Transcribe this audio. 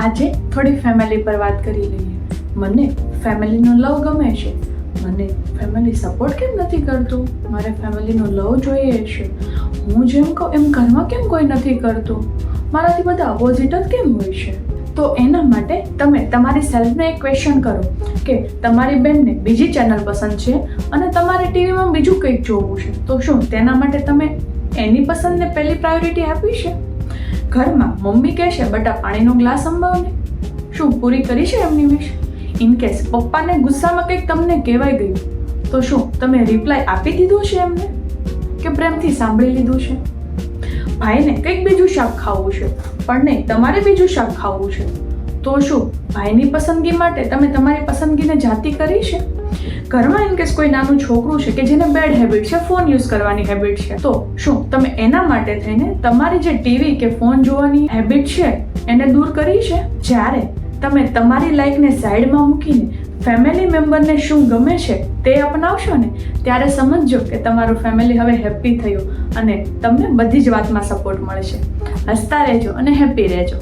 આજે થોડી ફેમિલી પર વાત કરી લઈએ. મને ફેમિલીનો લવ ગમે છે. મને ફેમિલી સપોર્ટ કેમ નથી કરતું? મારે ફેમિલીનો લવ જોઈએ છે. હું જેમ કહું એમ ઘરમાં કેમ કોઈ નથી કરતું? મારાથી બધા અપોઝિટ જ કેમ હોય છે? તો એના માટે તમે તમારી સેલ્ફને એક ક્વેશ્ચન કરો કે તમારી બેનને બીજી ચેનલ પસંદ છે અને તમારે ટીવીમાં બીજું કંઈક જોવું છે, તો શું તેના માટે તમે એની પસંદને પહેલી પ્રાયોરિટી આપી છે? ઘરમાં મમ્મી કહેશે બટા પાણીનો ગ્લાસ સંભાવને, શું પૂરી કરી છે એમની વિશ? ઇનકેસ પપ્પાને ગુસ્સામાં કંઈક તમને કહેવાય ગયું તો શું તમે રિપ્લાય આપી દીધો છે એમને કે પ્રેમથી સાંભળી લીધું છે? ભાઈને કંઈક બીજું શાક ખાવું છે પણ નહીં તમારે બીજું શાક ખાવું છે, તો શું ભાઈની પસંદગી માટે તમે તમારી પસંદગીને જાતી કરી છે? ઘરમાં ઇનકેસ કોઈ નાનું છોકરું છે કે જેને બેડ હેબિટ છે, ફોન યુઝ કરવાની હેબિટ છે, તો શું તમે એના માટે થઈને તમારી જે ટીવી કે ફોન જોવાની હેબિટ છે એને દૂર કરી છે? જ્યારે તમે તમારી લાઈફને સાઈડમાં મૂકીને ફેમિલી મેમ્બરને શું ગમે છે તે અપનાવશો ને, ત્યારે સમજજો કે તમારું ફેમિલી હવે હેપી થયું અને તમને બધી જ વાતમાં સપોર્ટ મળશે. હસતા રહેજો અને હેપી રહેજો.